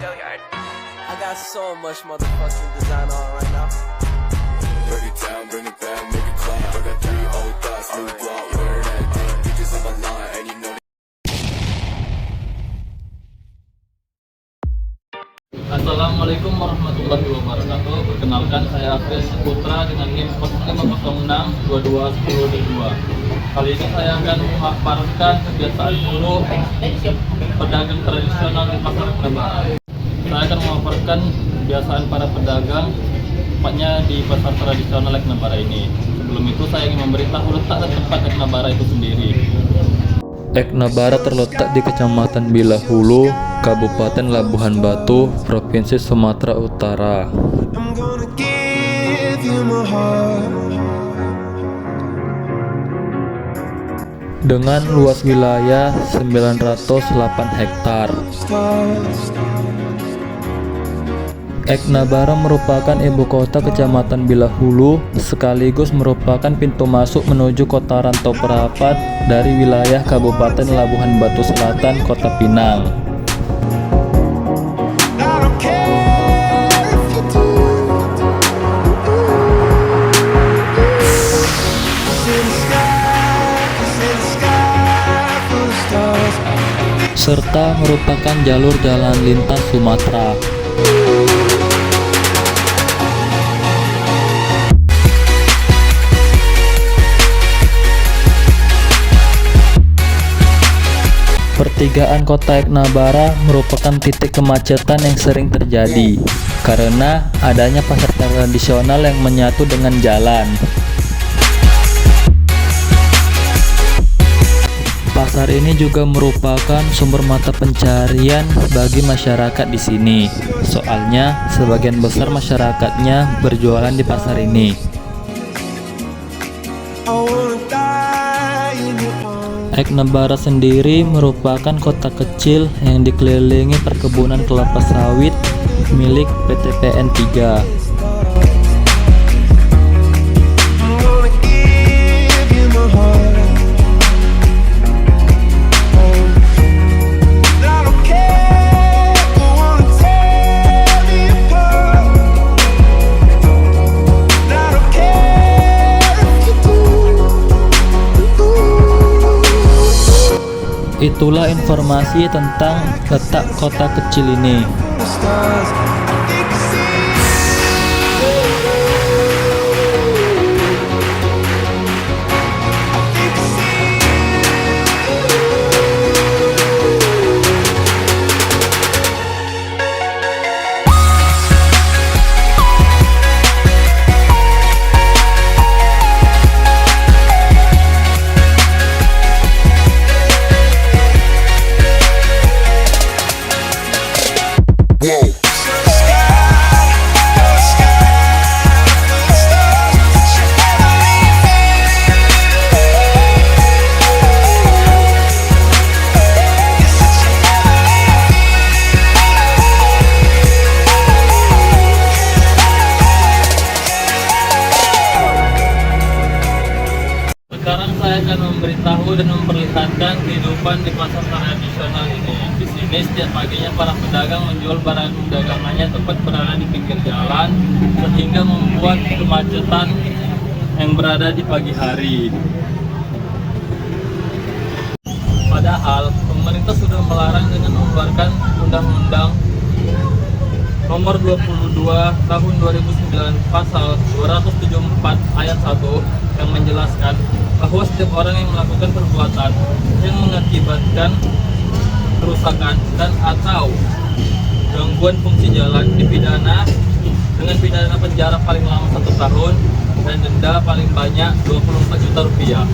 I got so much motherfucking design on right now. Bring it down, bring it back, make it clap. I got 3 old thoughts, new block, where that dick, bitches on my line, and you know. Assalamualaikum warahmatullahi wabarakatuh. Perkenalkan, saya Afris Putra dengan NIM 0506221022. Kali ini saya akan memaparkan kebiasaan buruh pedagang tradisional di pasar Eknabara. Saya akan memaparkan kebiasaan para pedagang tepatnya di pasar tradisional Eknabara ini. Sebelum itu saya ingin memberitahu letak dan tempat Eknabara itu sendiri. Eknabara terletak di Kecamatan Bilahulu, Kabupaten Labuhan Batu, Provinsi Sumatera Utara. Dengan luas wilayah 908 hektar. Eknabara merupakan ibu kota Kecamatan Bilahulu, sekaligus merupakan pintu masuk menuju kota Rantau Perapat dari wilayah Kabupaten Labuhan Batu Selatan, Kota Pinang. Serta merupakan jalur jalan lintas Sumatera. Pertigaan kota Eknabara merupakan titik kemacetan yang sering terjadi karena adanya pasar tradisional yang menyatu dengan jalan. Pasar ini juga merupakan sumber mata pencarian bagi masyarakat di sini. Soalnya sebagian besar masyarakatnya berjualan di pasar ini. Eknabara sendiri merupakan kota kecil yang dikelilingi perkebunan kelapa sawit milik PT PN 3. Itulah informasi tentang letak kota kecil ini. Sekarang saya akan memberitahu dan memperlihatkan kehidupan di pasar tradisional ini. Di sini setiap paginya para pedagang menjual barang dagangannya tepat berada di pinggir jalan, sehingga membuat kemacetan yang berada di pagi hari. Padahal pemerintah sudah melarang dengan mengeluarkan Undang-Undang Nomor 22 Tahun 2009 Pasal 274 Ayat 1 yang menjelaskan bahwa setiap orang yang melakukan perbuatan yang mengakibatkan kerusakan dan atau gangguan fungsi jalan dipidana dengan pidana penjara paling lama 1 tahun dan denda paling banyak 24 juta rupiah.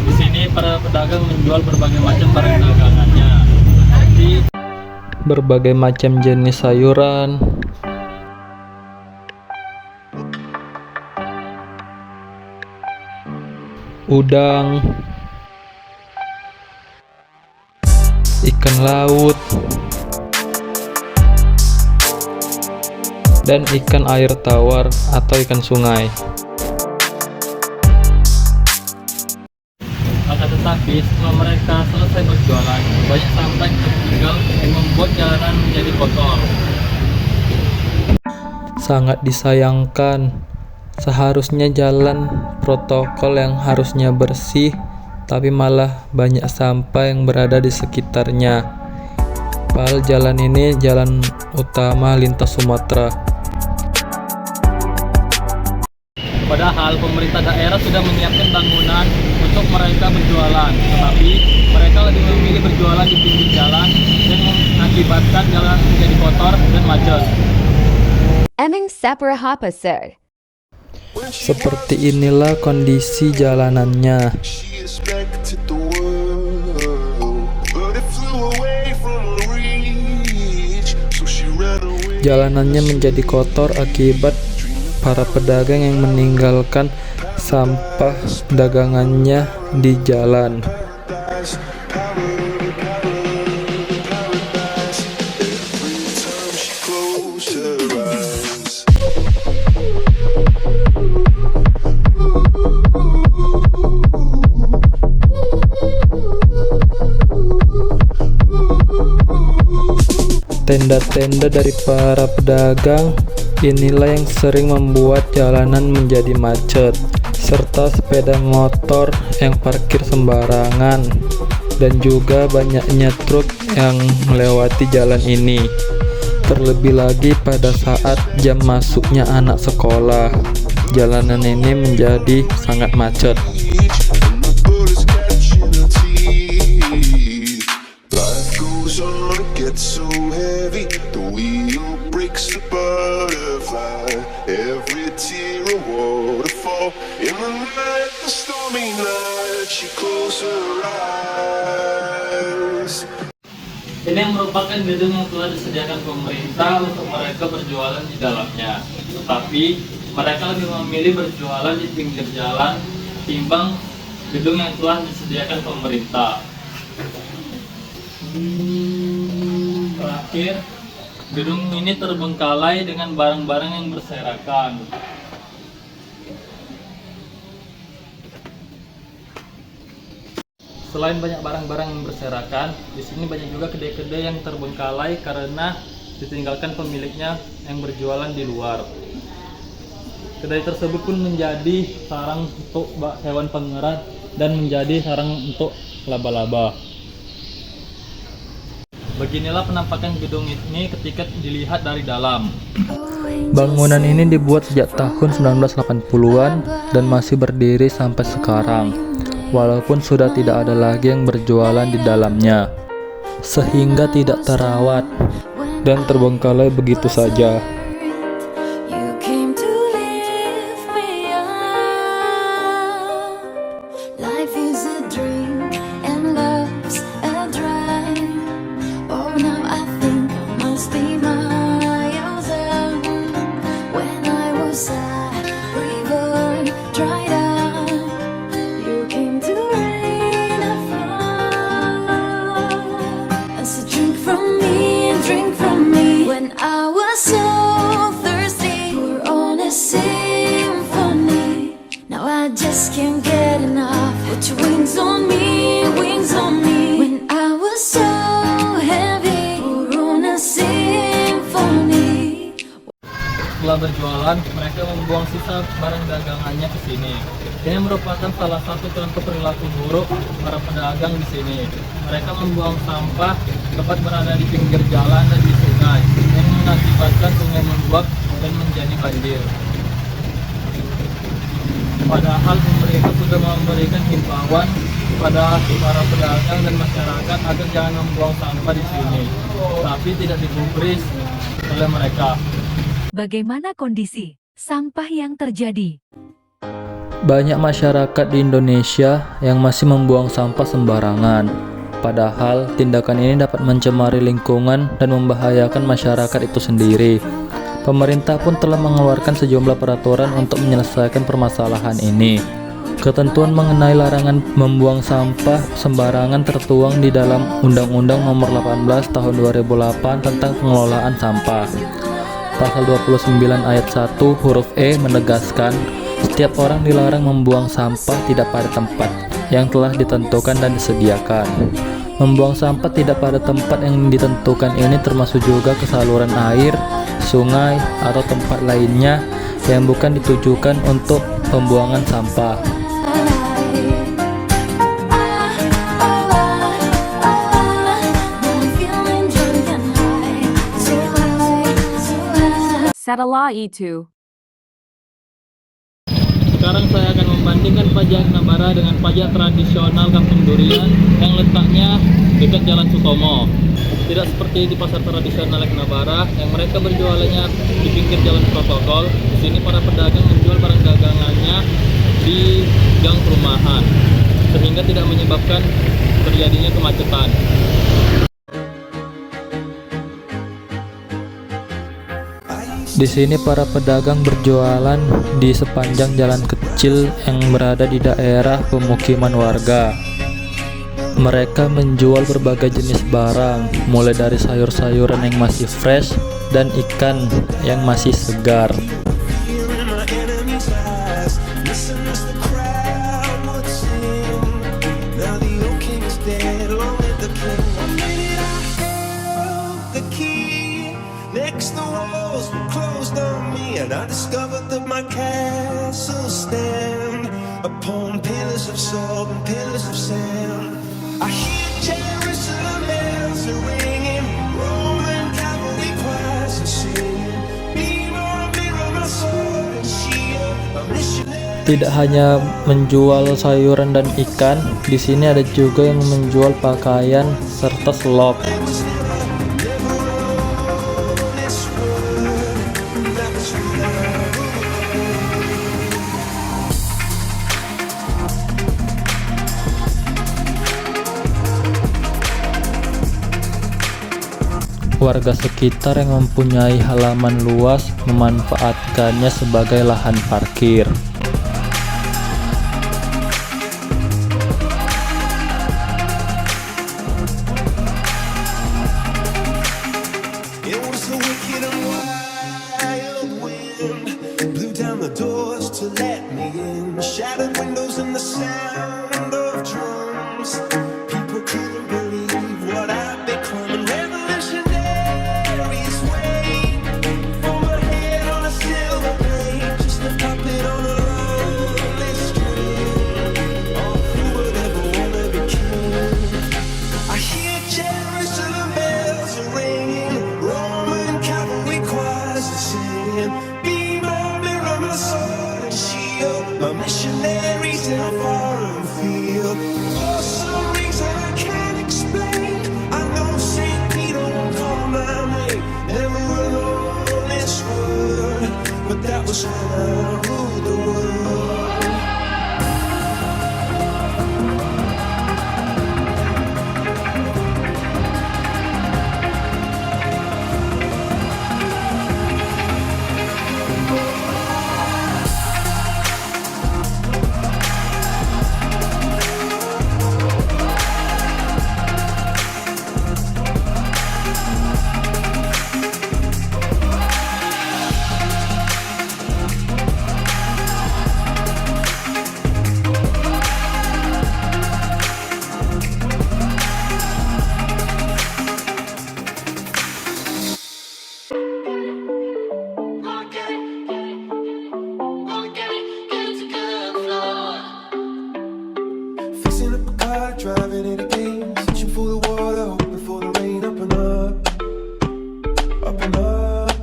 Di sini para pedagang menjual berbagai macam barang dagangannya, seperti Berbagai macam jenis sayuran, udang, ikan laut, dan ikan air tawar atau ikan sungai. Tetapi setelah mereka selesai berjualan, banyak sampah yang tertinggal yang membuat jalanan menjadi kotor. Sangat disayangkan, seharusnya jalan protokol yang harusnya bersih, tapi malah banyak sampah yang berada di sekitarnya. Padahal jalan ini jalan utama lintas Sumatera. Padahal pemerintah daerah sudah menyiapkan bangunan untuk mereka berjualan, tetapi mereka lebih memilih berjualan di pinggir jalan dan mengakibatkan jalan menjadi kotor dan macet. Eming Saprahapa sir. Seperti inilah kondisi jalanannya. She expected the world, but it flew away from her reach. So she ran away. Jalanannya menjadi kotor akibat para pedagang yang meninggalkan sampah dagangannya di jalan. Paradise, paradise. Every time she closed her eyes. Tenda-tenda dari para pedagang inilah yang sering membuat jalanan menjadi macet, serta sepeda motor yang parkir sembarangan, dan juga banyaknya truk yang melewati jalan ini. Terlebih lagi pada saat jam masuknya anak sekolah, jalanan ini menjadi sangat macet. And the bullets catching her teeth. Life goes on, it gets so heavy. The wheel breaks the butterfly. Every tear a waterfall. In the night, the stormy night, she closed her eyes. Ini yang merupakan gedung yang telah disediakan pemerintah untuk mereka berjualan di dalamnya. Tetapi mereka lebih memilih berjualan di pinggir jalan timbang gedung yang telah disediakan pemerintah. Terakhir, gedung ini terbengkalai dengan barang-barang yang berserakan. Selain banyak barang-barang yang berserakan, di sini banyak juga kedai-kedai yang terbengkalai karena ditinggalkan pemiliknya yang berjualan di luar. Kedai tersebut pun menjadi sarang untuk hewan pengerat dan menjadi sarang untuk laba-laba. Beginilah penampakan gedung ini ketika dilihat dari dalam. Bangunan ini dibuat sejak tahun 1980-an dan masih berdiri sampai sekarang, walaupun sudah tidak ada lagi yang berjualan di dalamnya, sehingga tidak terawat dan terbengkalai begitu saja. You came to lift me up. Life is a dream and love's a drive. Oh, now I think I must be miles out. When I was a river dried up, you came to rain a fall. I said, drink from me, drink from me. When I was so thirsty, pour on a symphony. Now I just can't get enough. Put your wings on me, wings on me. When I was so heavy, pour on a symphony. Setelah berjualan, mereka membuang sisa barang dagangannya ke sini. Ini merupakan salah satu contoh perilaku buruk para pedagang di sini. Mereka membuang sampah tepat berada di pinggir jalan dan di sungai, yang mengakibatkan sungai meluap dan menjadi banjir. Padahal pemerintah sudah memberikan himbauan kepada para pedagang dan masyarakat agar jangan membuang sampah di sini, tapi tidak digubris oleh mereka. Bagaimana kondisi sampah yang terjadi? Banyak masyarakat di Indonesia yang masih membuang sampah sembarangan. Padahal tindakan ini dapat mencemari lingkungan dan membahayakan masyarakat itu sendiri. Pemerintah pun telah mengeluarkan sejumlah peraturan untuk menyelesaikan permasalahan ini. Ketentuan mengenai larangan membuang sampah sembarangan tertuang di dalam Undang-Undang Nomor 18 Tahun 2008 tentang pengelolaan sampah. Pasal 29 ayat 1 huruf E menegaskan setiap orang dilarang membuang sampah tidak pada tempat yang telah ditentukan dan disediakan. Membuang sampah tidak pada tempat yang ditentukan ini termasuk juga ke saluran air, sungai, atau tempat lainnya yang bukan ditujukan untuk pembuangan sampah. Setelah itu, Sekarang saya akan membandingkan pajak Nabara dengan pajak tradisional Kampung Durian yang letaknya dekat Jalan Sutomo. Tidak seperti di pasar tradisional Nabara yang mereka berjualannya di pinggir jalan protokol. Di sini para pedagang menjual barang dagangannya di gang perumahan, sehingga tidak menyebabkan terjadinya kemacetan. Di sini para pedagang berjualan di sepanjang jalan kecil yang berada di daerah pemukiman warga. Mereka menjual berbagai jenis barang, mulai dari sayur-sayuran yang masih fresh dan ikan yang masih segar. Fear in my enemy's eyes. Listen as the crowd would sing. Now the old king is dead, long live the king. One minute I held the key. Next the walls were closed on me, and I discovered that my castle stand upon pillars of salt and pillars of sand. I hear Jerusalem bells are ringing, Roman cavalry choirs are singing. Be my mirror, my sword and shield, my missionary. Tidak hanya menjual sayuran dan ikan, di sini ada juga yang menjual pakaian serta selop. Warga sekitar yang mempunyai halaman luas memanfaatkannya sebagai lahan parkir. It was a wicked and wild wind, blew down the doors to let me in, shattered windows and the sound of drums. People couldn't believe what I'd become, and revolutionaries wait for my head on a silver plate, just a puppet on a lonely string. Oh, who would ever wanna be king? I hear Jerusalem bells are ringing, Roman cavalry choirs are singing. Be my mirror, my sword and shield, my missionaries in a foreign field. For some reason I can't explain, I know St. Peter won't call my name, never alone this world, but that was when I ruled the world. Fixing up a car, driving it again, searching for the water, hoping for the rain. Up and up, up and up.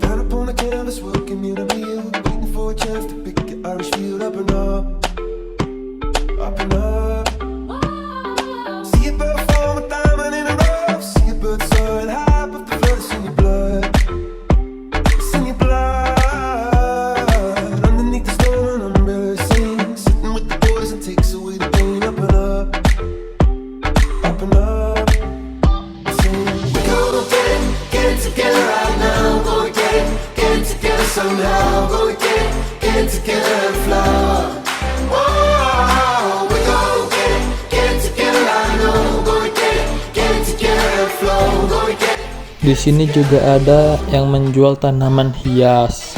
Down upon the canvas, working in a meal, waiting for a chance to pick an Irish field. Up and up, up and up. See a bird form a diamond in a rough, see a bird soaring high, but the flood is in your blood. It's in your blood. Underneath the storm, an umbrella sings, sitting with the boys and takes away the pain. Up and up, up and up. Sing. We gonna get it together right now. Gonna get it together somehow. Gonna get it together and fly. Whoa, we gonna get it together right now. Gonna get it together and flow. Gonna get. Di sini juga ada yang menjual tanaman hias.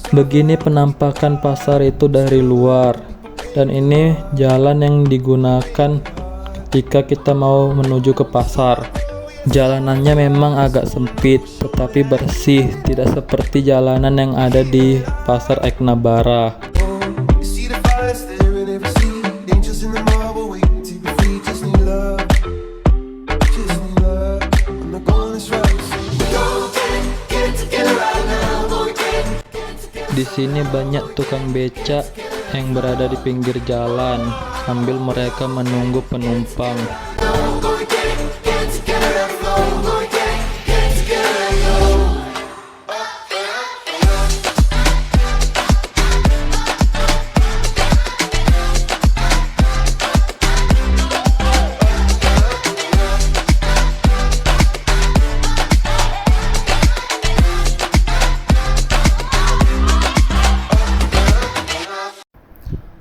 Begini penampakan pasar itu dari luar, dan ini jalan yang digunakan ketika kita mau menuju ke pasar. Jalanannya memang agak sempit, tetapi bersih, tidak seperti jalanan yang ada di pasar Eknabara. You see the fires there in every sea. Angels in the marble waiting to be free. Just need love. Just need love. I'm not going this route. Go get it together right now. Go get it. Di sini banyak tukang becak yang berada di pinggir jalan sambil mereka menunggu penumpang.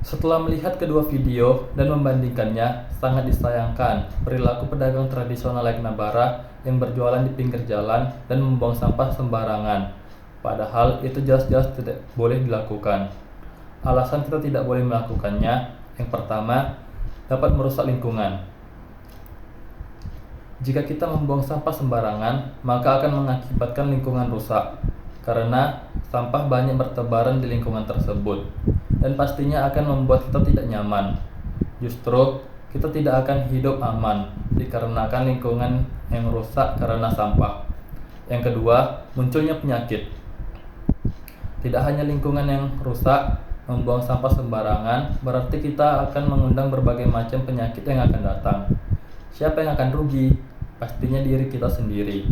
Setelah melihat kedua video dan membandingkannya, sangat disayangkan perilaku pedagang tradisional Eknabara yang berjualan di pinggir jalan dan membuang sampah sembarangan. Padahal itu jelas-jelas tidak boleh dilakukan. Alasan kita tidak boleh melakukannya, yang pertama, dapat merusak lingkungan. Jika kita membuang sampah sembarangan, maka akan mengakibatkan lingkungan rusak, karena sampah banyak bertebaran di lingkungan tersebut. Dan pastinya akan membuat kita tidak nyaman. Justru kita tidak akan hidup aman dikarenakan lingkungan yang rusak karena sampah. Yang kedua, munculnya penyakit. Tidak hanya lingkungan yang rusak, membuang sampah sembarangan berarti kita akan mengundang berbagai macam penyakit yang akan datang. Siapa yang akan rugi? Pastinya diri kita sendiri.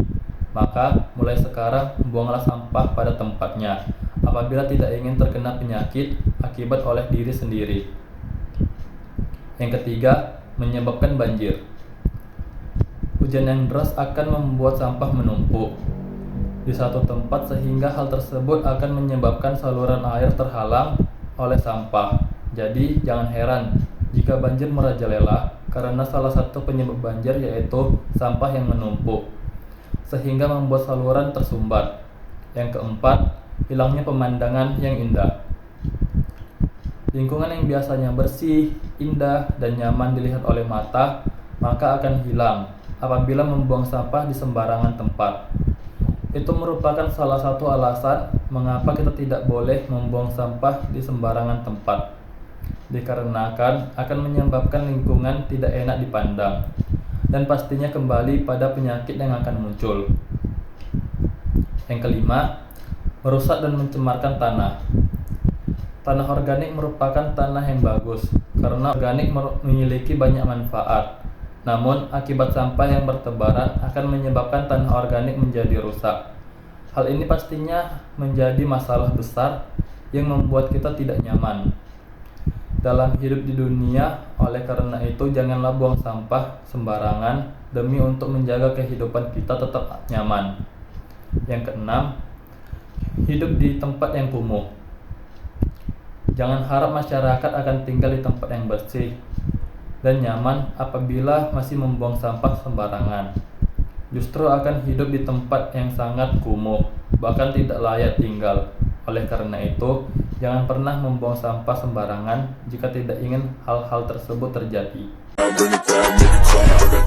Maka mulai sekarang buanglah sampah pada tempatnya apabila tidak ingin terkena penyakit akibat oleh diri sendiri. Yang ketiga, menyebabkan banjir. Hujan yang deras akan membuat sampah menumpuk di satu tempat sehingga hal tersebut akan menyebabkan saluran air terhalang oleh sampah. Jadi jangan heran jika banjir merajalela karena salah satu penyebab banjir yaitu sampah yang menumpuk sehingga membuat saluran tersumbat. Yang keempat, hilangnya pemandangan yang indah. Lingkungan yang biasanya bersih, indah, dan nyaman dilihat oleh mata, maka akan hilang apabila membuang sampah di sembarangan tempat. Itu merupakan salah satu alasan mengapa kita tidak boleh membuang sampah di sembarangan tempat, dikarenakan akan menyebabkan lingkungan tidak enak dipandang, dan pastinya kembali pada penyakit yang akan muncul. Yang kelima, merusak dan mencemarkan tanah. Tanah organik merupakan tanah yang bagus karena organik memiliki banyak manfaat. Namun, akibat sampah yang bertebaran akan menyebabkan tanah organik menjadi rusak. Hal ini pastinya menjadi masalah besar yang membuat kita tidak nyaman dalam hidup di dunia. Oleh karena itu, janganlah buang sampah sembarangan demi untuk menjaga kehidupan kita tetap nyaman. Yang keenam, hidup di tempat yang kumuh. Jangan harap masyarakat akan tinggal di tempat yang bersih dan nyaman apabila masih membuang sampah sembarangan. Justru akan hidup di tempat yang sangat kumuh, bahkan tidak layak tinggal. Oleh karena itu, jangan pernah membuang sampah sembarangan jika tidak ingin hal-hal tersebut terjadi. Bring it back, make it clap. I got